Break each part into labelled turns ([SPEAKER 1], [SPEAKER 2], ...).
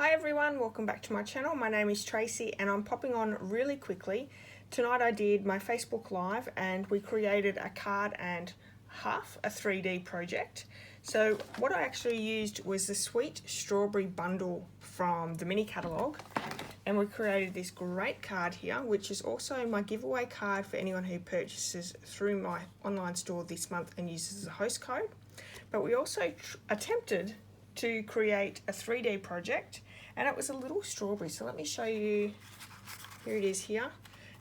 [SPEAKER 1] Hi everyone, welcome back to my channel. My name is Tracy and I'm popping on really quickly. Tonight I did my Facebook Live and we created a card and half, a 3D project. So what I actually used was the Sweet Strawberry bundle from the mini catalogue, and we created this great card here, which is also my giveaway card for anyone who purchases through my online store this month and uses the host code. But we also attempted to create a 3D project, and it was a little strawberry. So let me show you. Here it is here.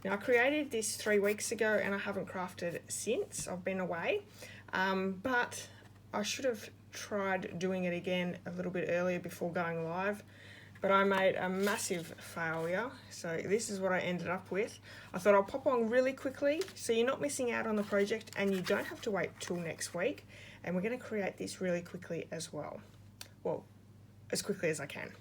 [SPEAKER 1] Now I created this 3 weeks ago and I haven't crafted since. I've been away, but I should have tried doing it again a little bit earlier before going live, but I made a massive failure. So this is what I ended up with. I thought I'll pop on really quickly so you're not missing out on the project and you don't have to wait till next week. And we're going to create this really quickly as well. Well, as quickly as I can.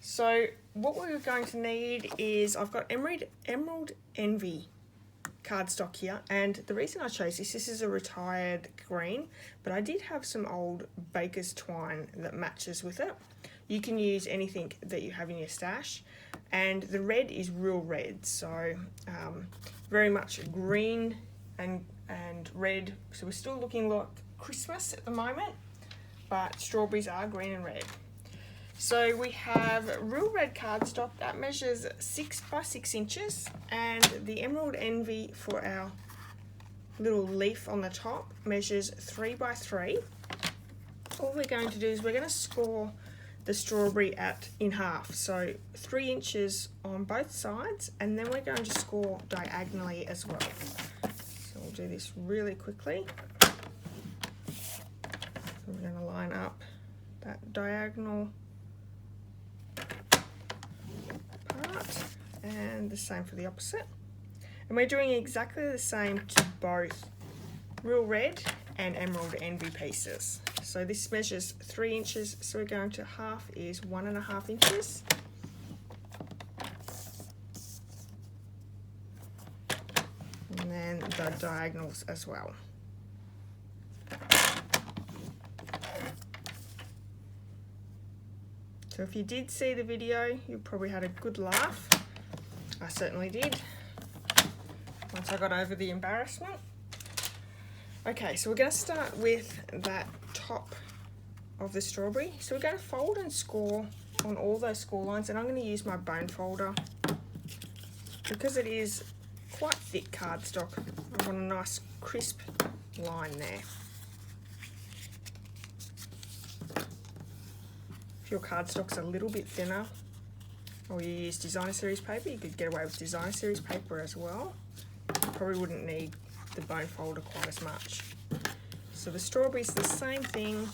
[SPEAKER 1] So what we're going to need is, I've got Emerald Envy cardstock here, and the reason I chose this is a retired green, but I did have some old baker's twine that matches with it. You can use anything that you have in your stash, and the red is real red, so very much green and red. So we're still looking like Christmas at the moment, but strawberries are green and red. So we have real red cardstock that measures 6 by 6 inches, and the Emerald Envy for our little leaf on the top measures 3 by 3. All we're going to do is we're going to score the strawberry in half, so 3 inches on both sides, and then we're going to score diagonally as well. So we'll do this really quickly. So we're going to line up that diagonal part, and the same for the opposite. And we're doing exactly the same to both real red and Emerald Envy pieces. So this measures 3 inches, so we're going to half is 1.5 inches. And then the diagonals as well. So if you did see the video, you probably had a good laugh. I certainly did, once I got over the embarrassment. Okay, so we're going to start with that top of the strawberry. So we're going to fold and score on all those score lines, and I'm going to use my bone folder because it is quite thick cardstock. I want a nice crisp line there. If your cardstock's a little bit thinner, or you use designer series paper, you could get away with designer series paper as well. You probably wouldn't need the bone folder quite as much. So the strawberry's the same thing.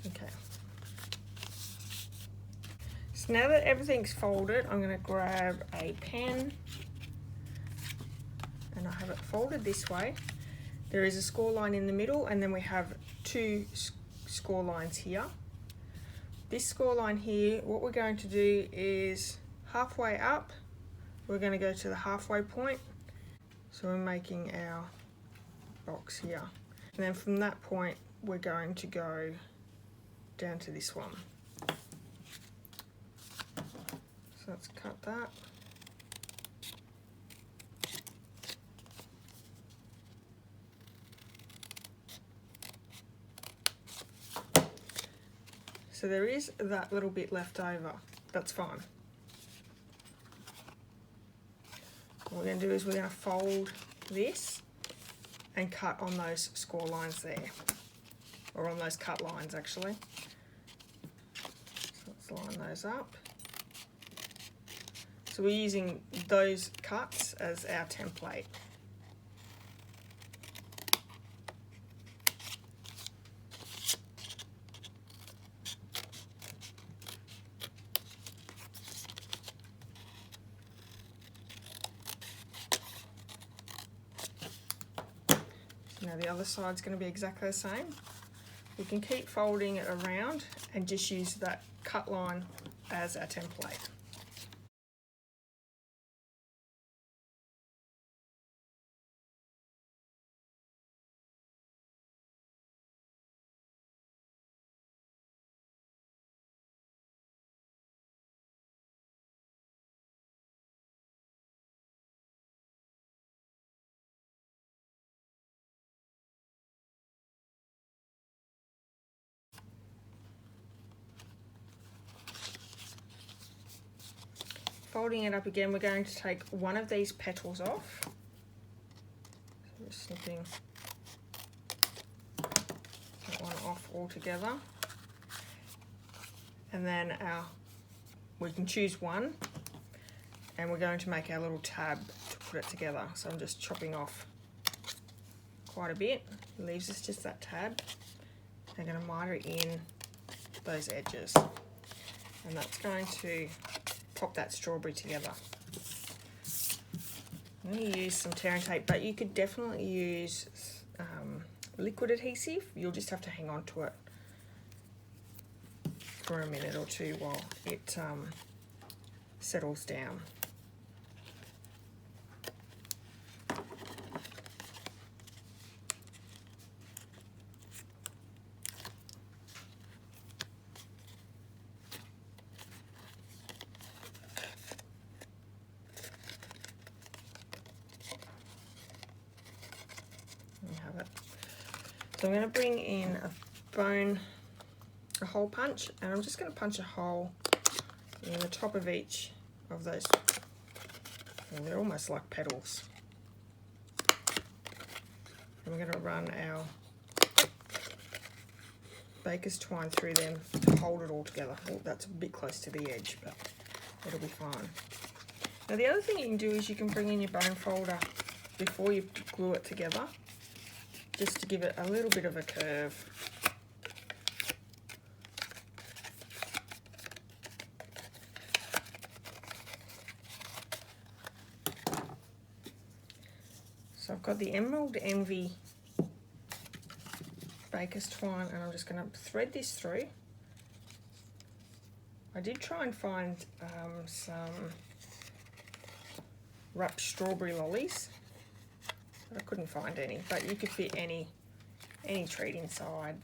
[SPEAKER 1] Okay. So now that everything's folded, I'm going to grab a pen, and I have it folded this way. There is a score line in the middle, and then we have 2 score lines here. This score line here, what we're going to do is halfway up, we're going to go to the halfway point. So we're making our box here. And then from that point, we're going to go down to this one. So let's cut that. So there is that little bit left over. That's fine. What we're going to do is we're going to fold this and cut on those score lines there, or on those cut lines actually. So let's line those up. So we're using those cuts as our template. Now the other side's going to be exactly the same. We can keep folding it around and just use that cut line as our template. folding it up again, we're going to take one of these petals off. So we're snipping that one off altogether. And then we can choose one, and we're going to make our little tab to put it together. So I'm just chopping off quite a bit. It leaves us just that tab. I'm going to miter in those edges, and that's going to pop that strawberry together. I'm going to use some tear and tape, but you could definitely use liquid adhesive. You'll just have to hang on to it for a minute or two while it settles down. So I'm going to bring in a hole punch, and I'm just going to punch a hole in the top of each of those. And they're almost like petals. And we're going to run our baker's twine through them to hold it all together. Oh, that's a bit close to the edge, but it'll be fine. Now the other thing you can do is you can bring in your bone folder before you glue it together, just to give it a little bit of a curve. So I've got the Emerald Envy baker's twine, and I'm just going to thread this through. I did try and find some wrapped strawberry lollies. I couldn't find any, but you could fit any treat inside.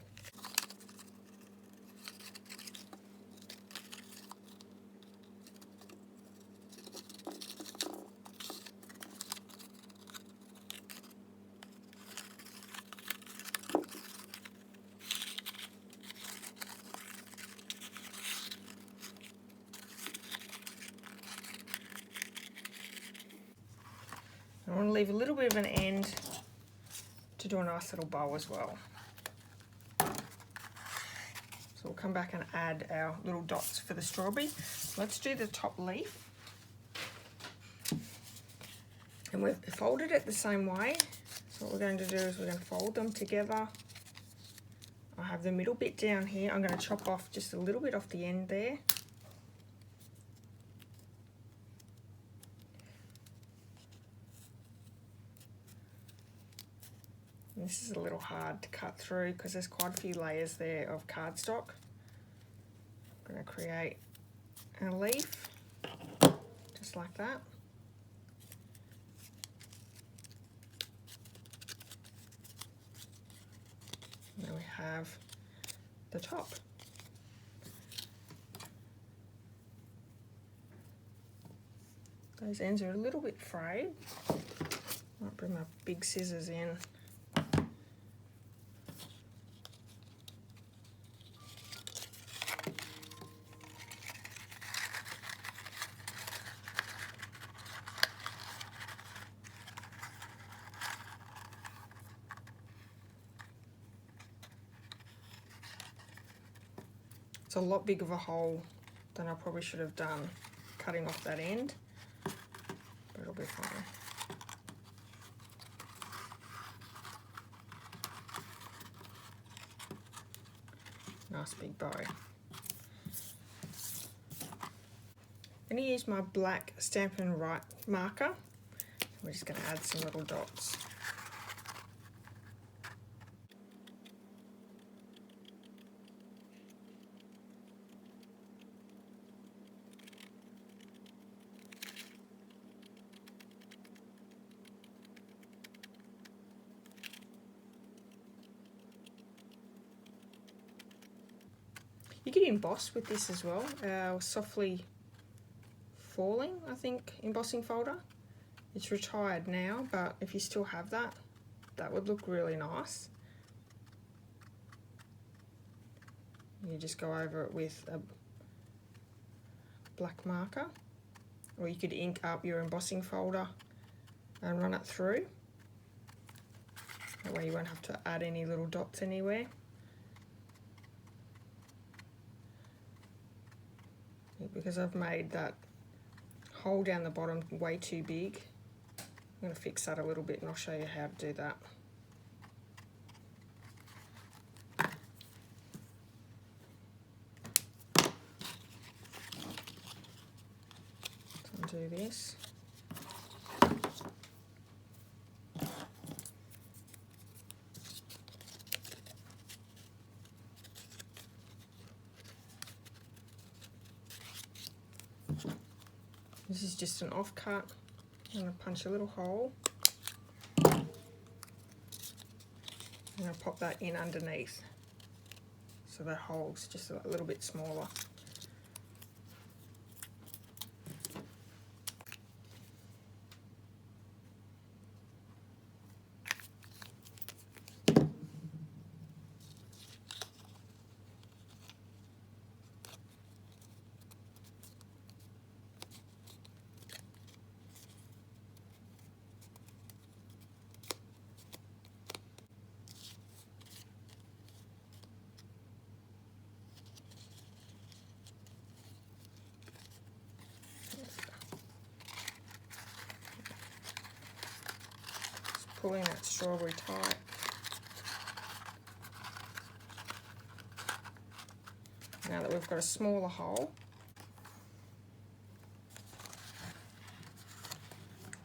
[SPEAKER 1] I want to leave a little bit of an end to do a nice little bow as well. So we'll come back and add our little dots for the strawberry. Let's do the top leaf. And we've folded it the same way. So what we're going to do is we're going to fold them together. I have the middle bit down here. I'm going to chop off just a little bit off the end there. This is a little hard to cut through because there's quite a few layers there of cardstock. I'm going to create a leaf, just like that. And then we have the top. Those ends are a little bit frayed. Might bring my big scissors in. It's a lot bigger of a hole than I probably should have done cutting off that end, but it'll be fine. Nice big bow. I'm going to use my black Stampin' Write marker. We're just going to add some little dots. You can emboss with this as well. Our Softly Falling, I think, embossing folder. It's retired now, but if you still have that, that would look really nice. You just go over it with a black marker, or you could ink up your embossing folder and run it through. That way you won't have to add any little dots anywhere. Because I've made that hole down the bottom way too big, I'm going to fix that a little bit and I'll show you how to do that. Do this. This is just an offcut. I'm going to punch a little hole. I'm going to pop that in underneath, so that hole's just a little bit smaller. Pulling that strawberry tight. Now that we've got a smaller hole,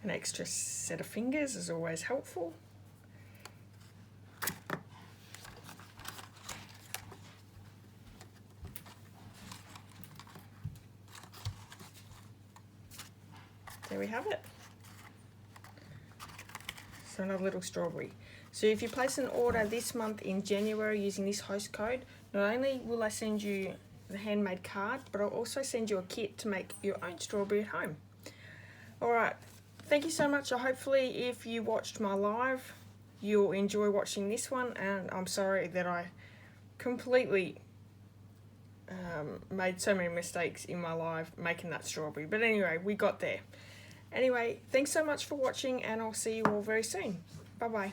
[SPEAKER 1] an extra set of fingers is always helpful. There we have it. So another little strawberry. So if you place an order this month in January using this host code, not only will I send you the handmade card, but I'll also send you a kit to make your own strawberry at home. Alright, thank you so much. Hopefully if you watched my live, you'll enjoy watching this one, and I'm sorry that I completely made so many mistakes in my live making that strawberry. But anyway, we got there. Anyway, thanks so much for watching, and I'll see you all very soon. Bye bye.